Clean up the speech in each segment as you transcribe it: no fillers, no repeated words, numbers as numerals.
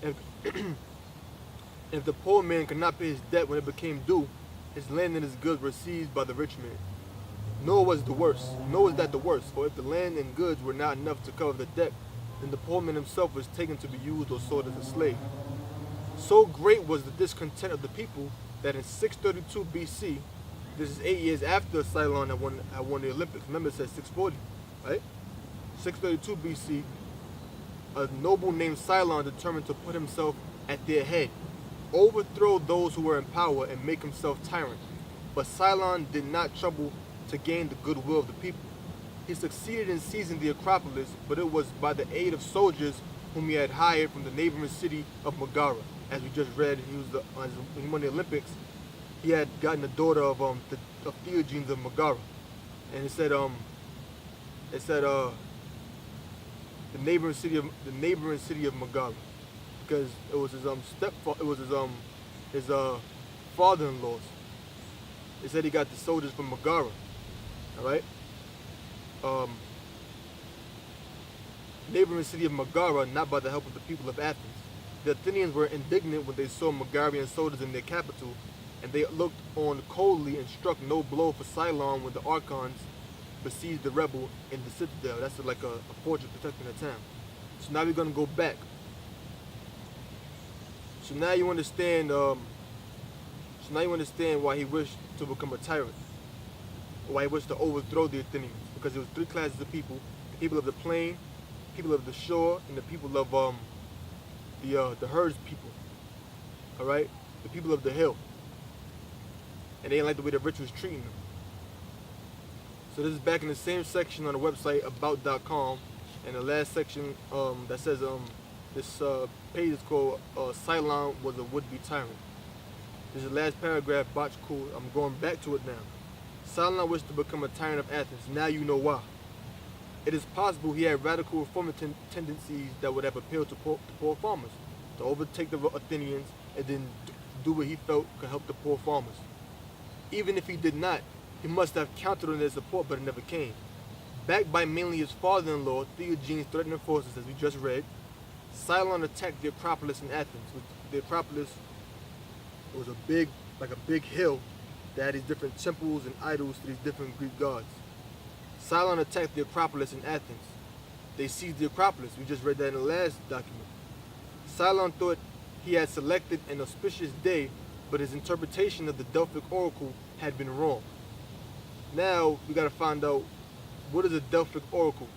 If, if the poor man could not pay his debt when it became due, his land and his goods were seized by the rich man. Nor was the worst, nor was that the worst, for if the land and goods were not enough to cover the debt, then the poor man himself was taken to be used or sold as a slave. So great was the discontent of the people that in 632 BC, this is 8 years after Cylon had won the Olympics. Remember, it says 640, right? 632 BC, a noble named Cylon determined to put himself at their head, overthrow those who were in power, and make himself tyrant. But Cylon did not trouble to gain the goodwill of the people. He succeeded in seizing the Acropolis, but it was by the aid of soldiers whom he had hired from the neighboring city of Megara. As we just read, when he won the Olympics, he had gotten the daughter of Theogenes of Megara, and it said the neighboring city of Megara, because it was his father-in-law's. It said he got the soldiers from Megara. All right. Neighboring city of Megara, not by the help of the people of Athens. The Athenians were indignant when they saw Megarian soldiers in their capital, and they looked on coldly and struck no blow for Cylon when the Archons besieged the rebel in the citadel. That's like a fortress protecting the town. So now we're going to go back. So now you understand. Why he wished to become a tyrant. Why he wished to overthrow the Athenians, because there was three classes of people: the people of the plain, people of the shore, and the people of the herds people. All right, the people of the hill, and they didn't like the way the rich was treating them. So this is back in the same section on the website about.com, and the last section that says this page is called Cylon was a would-be tyrant. This is the last paragraph, botch cool. I'm going back to it now. Cylon wished to become a tyrant of Athens. Now you know why. It is possible he had radical reform tendencies that would have appealed to poor farmers, to overtake the Athenians and then do what he felt could help the poor farmers. Even if he did not, he must have counted on their support, but it never came. Backed by mainly his father-in-law, Theogenes' threatening forces, as we just read, Cylon attacked the Acropolis in Athens. The Acropolis was a big hill that had these different temples and idols to these different Greek gods. Cylon attacked the Acropolis in Athens. They seized the Acropolis. We just read that in the last document. Cylon thought he had selected an auspicious day, but his interpretation of the Delphic oracle had been wrong. Now we got to find out, what is a Delphic oracle?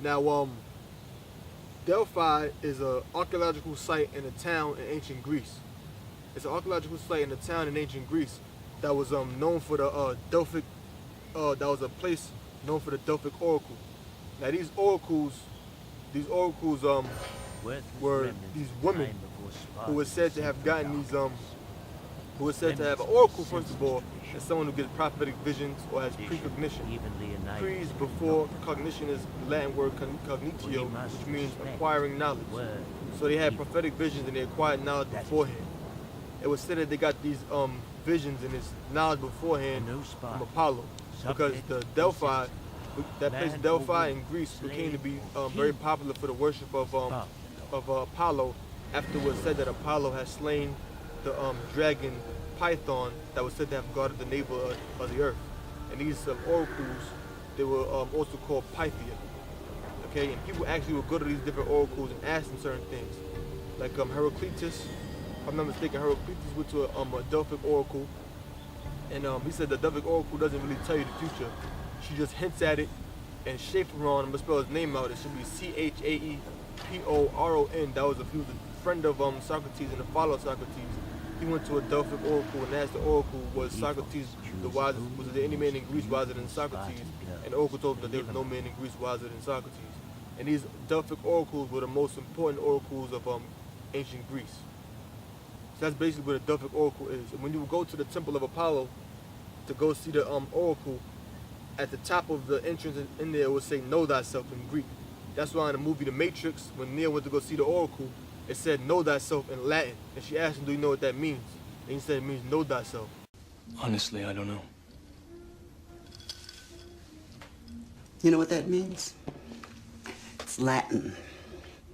Now, Delphi is an archaeological site in a town in ancient Greece. It's an archaeological site in a town in ancient Greece that was known for the Delphic. That was a place known for the Delphic oracle. Now these oracles were these women who were said to have gotten these who were said to have an oracle, first of all, as someone who gets prophetic visions or has precognition. Pre is before, cognition is the Latin word cognitio, which means acquiring knowledge. So they had prophetic visions and they acquired knowledge beforehand. It was said that they got these visions and this knowledge beforehand from Apollo, because the Delphi, that place Delphi in Greece, became to be very popular for the worship of Apollo, after it was said that Apollo had slain the dragon Python that was said to have guarded the navel of the earth. And these oracles, they were also called Pythia. Okay, and people actually would go to these different oracles and ask them certain things. Like Heraclitus, if I'm not mistaken, Heraclitus went to a Delphic oracle, and he said the Delphic oracle doesn't really tell you the future. She just hints at it. And Chaeperon, I'm gonna spell his name out, it should be Chaeperon. He was a friend of Socrates and a follower of Socrates. He went to a Delphic oracle and asked the oracle, was Socrates the wisest, was there any man in Greece wiser than Socrates? And the oracle told him that there was no man in Greece wiser than Socrates. And these Delphic oracles were the most important oracles of ancient Greece. So that's basically what a Delphic oracle is. And when you go to the Temple of Apollo to go see the oracle, at the top of the entrance in there, it would say, "Know thyself" in Greek. That's why in the movie The Matrix, when Neo went to go see the oracle, it said "Know thyself" in Latin. And she asked him, "Do you know what that means?" And he said it means "Know thyself." Honestly, I don't know. You know what that means? It's Latin.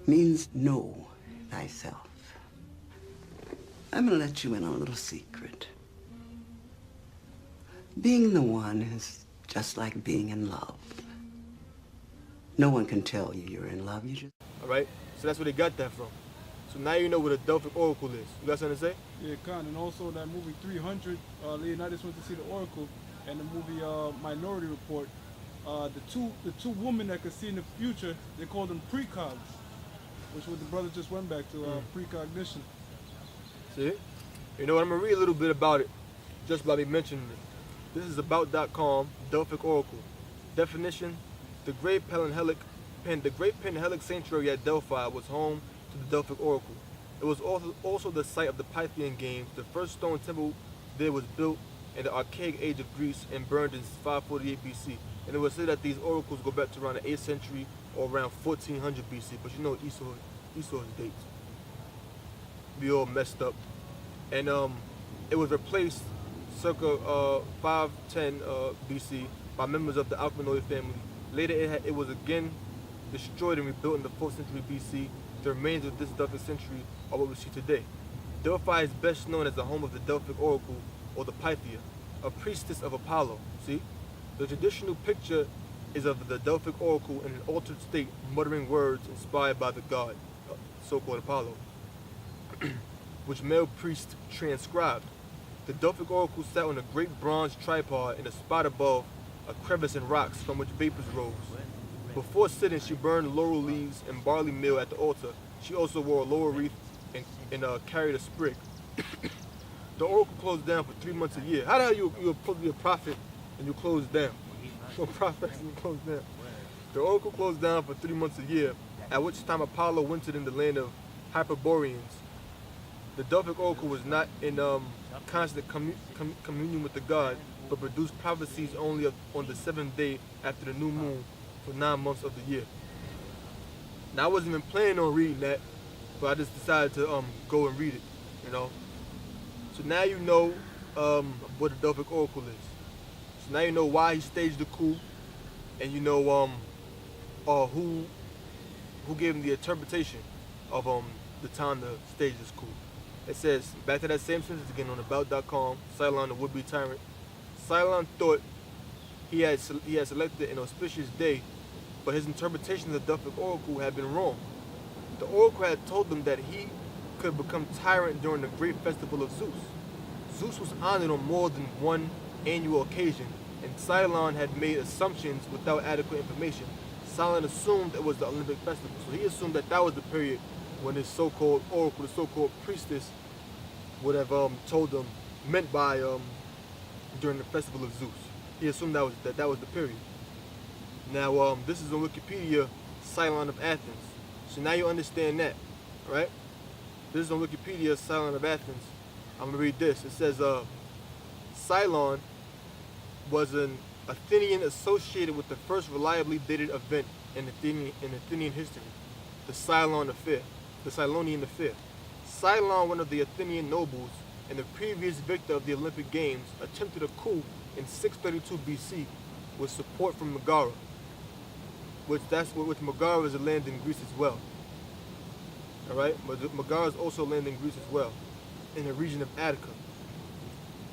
Means know. thyself. I'm gonna let you in on a little secret. Being the one is just like being in love. No one can tell you you're in love. You just... All right? So that's where they got that from. So now you know what a Delphic Oracle is. You got something to say? Yeah, Khan. And also that movie 300, Leonidas went to see the Oracle, and the movie Minority Report. The two women that could see in the future, they called them precogs, which what the brother just went back to, precognition. See? You know what? I'm going to read a little bit about it just by me mentioning it. This is about.com, Delphic Oracle. Definition: the great Penhalic sanctuary at Delphi was home to the Delphic Oracle. It was also the site of the Pythian Games. The first stone temple there was built in the archaic age of Greece and burned in 548 BC. And it was said that these oracles go back to around the 8th century or around 1400 BC. But you know Esau's dates. Be all messed up. And it was replaced circa 510 BC by members of the Alkmenoid family. Later it was again destroyed and rebuilt in the 4th century BC. The remains of this Delphic century are what we see today. Delphi is best known as the home of the Delphic Oracle, or the Pythia, a priestess of Apollo. See? The traditional picture is of the Delphic Oracle in an altered state, muttering words inspired by the god, so-called Apollo, which male priests transcribed. The Delphic Oracle sat on a great bronze tripod in a spot above a crevice in rocks from which vapors rose. Before sitting, she burned laurel leaves and barley meal at the altar. She also wore a laurel wreath and carried a sprig. The oracle closed down for 3 months a year. How the hell you're supposed to be a prophet and you close down? No prophets and you close down. The oracle closed down for 3 months a year, at which time Apollo wintered in the land of Hyperboreans. The Delphic Oracle was not in constant communion with the god, but produced prophecies only on the 7th day after the new moon for 9 months of the year. Now I wasn't even planning on reading that, but I just decided to go and read it, you know. So now you know what the Delphic Oracle is. So now you know why he staged the coup, and you know who gave him the interpretation of the time to stage this coup. It says, back to that same sentence again on about.com, Cylon the would-be tyrant. Cylon thought he had selected an auspicious day, but his interpretation of the Delphic Oracle had been wrong. The Oracle had told them that he could become tyrant during the great festival of Zeus. Zeus was honored on more than one annual occasion, and Cylon had made assumptions without adequate information. Cylon assumed it was the Olympic festival, so he assumed that that was the period when his so-called oracle, the so-called priestess, would have told them, meant by during the festival of Zeus. He assumed that was the period. Now this is on Wikipedia, Cylon of Athens. So now you understand that, right? This is on Wikipedia, Cylon of Athens. I'm gonna read this. It says Cylon was an Athenian associated with the first reliably dated event in Athenian history, the Cylon affair. The Cylonian affair. Cylon, one of the Athenian nobles and the previous victor of the Olympic Games, attempted a coup in 632 BC with support from Megara, which Megara is a land in Greece as well. All right, but Megara is also a land in Greece as well, in the region of Attica.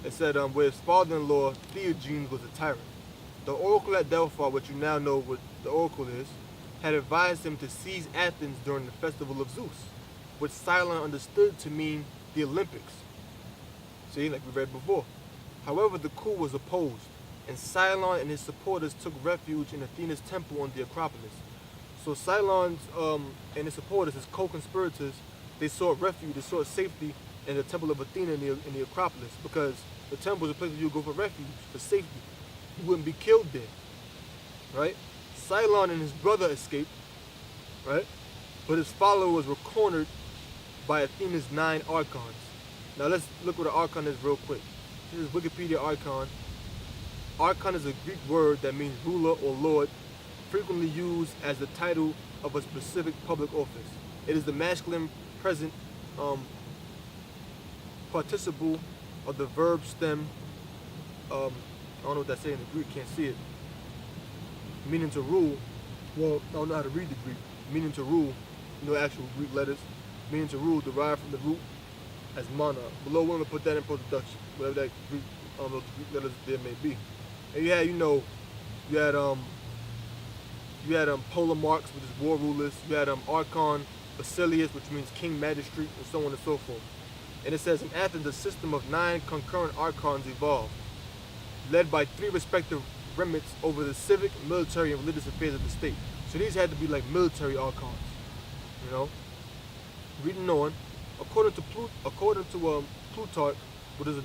It said where his father-in-law Theogenes was a tyrant. The oracle at Delphi, which you now know what the oracle is, had advised him to seize Athens during the festival of Zeus, which Cylon understood to mean the Olympics. See, like we read before. However, the coup was opposed, and Cylon and his supporters took refuge in Athena's temple on the Acropolis. So Cylon and his supporters, his co-conspirators, they sought refuge, they sought safety in the temple of Athena in the Acropolis, because the temple is a place where you go for refuge, for safety. You wouldn't be killed there, right? Cylon and his brother escaped, right? But his followers were cornered by Athena's 9 archons. Now let's look what an archon is real quick. This is Wikipedia archon. Archon is a Greek word that means ruler or lord, frequently used as the title of a specific public office. It is the masculine present participle of the verb stem. I don't know what that's saying in the Greek, can't see it. Meaning to rule. Well, I don't know how to read the Greek. Meaning to rule, you know, actual Greek letters. meaning to rule, derived from the root as monarch. Below, we're going to put that in post-production, whatever that Greek, those Greek letters there may be. And you had, you had Polemarchs, which is war rulers. You had Archon Basilius, which means king magistrate, and so on and so forth. And it says, in Athens, a system of 9 concurrent archons evolved, led by 3 respective remits over the civic, military, and religious affairs of the state. So these had to be like military archons, you know. Reading on, according to Plutarch, which is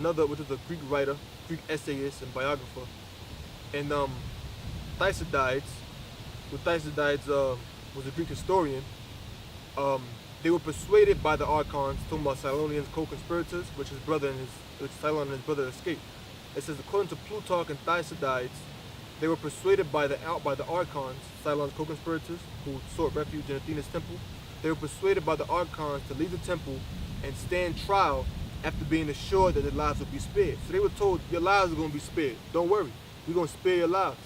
a Greek writer, Greek essayist, and biographer, and Thucydides, was a Greek historian. They were persuaded by the archons, talking about Cylonian's co-conspirators, which Cylon and his brother escaped. It says, according to Plutarch and Thucydides, they were persuaded by the archons, Cylon's co-conspirators, who sought refuge in Athena's temple. They were persuaded by the archons to leave the temple and stand trial after being assured that their lives would be spared. So they were told, your lives are going to be spared. Don't worry, we're going to spare your lives.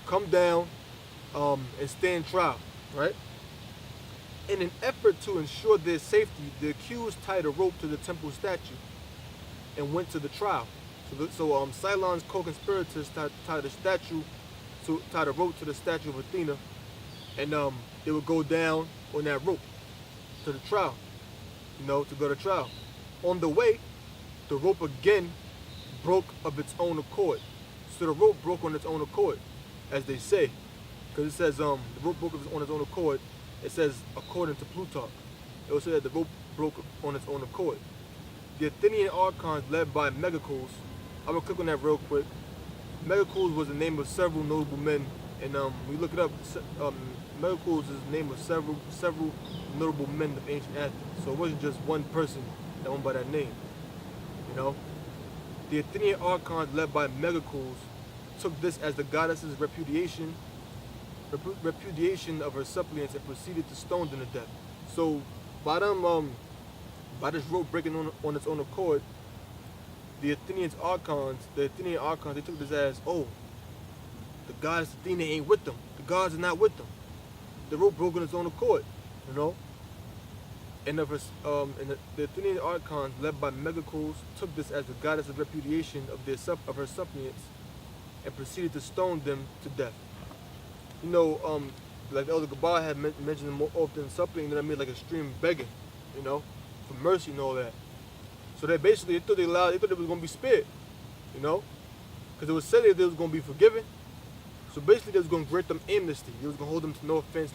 Come down and stand trial, right? In an effort to ensure their safety, the accused tied a rope to the temple statue and went to the trial. So Cylon's co-conspirators tied a rope to the statue of Athena, and they would go down on that rope to the trial, to go to trial. On the way, the rope again broke of its own accord. So the rope broke on its own accord, as they say, because it says the rope broke on its own accord. It says, according to Plutarch, it will say that the rope broke on its own accord. The Athenian archons led by Megacles, I'm going to click on that real quick. Megacles was the name of several notable men, and we look it up, Megacles is the name of several notable men of ancient Athens. So it wasn't just one person that went by that name, The Athenian archons led by Megacles took this as the goddess's repudiation of her suppliants and proceeded to stone them to death. So by this rope breaking on its own accord, the Athenian archons, they took this as, oh, the goddess Athena ain't with them. The gods are not with them. The rope broke on its own accord, And the Athenian archons, led by Megacles, took this as the goddess's repudiation of her suppliants and proceeded to stone them to death. Like Elder Gabar had mentioned more often, supplicating, like extreme begging, for mercy and all that. So they thought they thought it was going to be spared, because it was said that they was going to be forgiven. So basically they was going to grant them amnesty. They was going to hold them to no offense.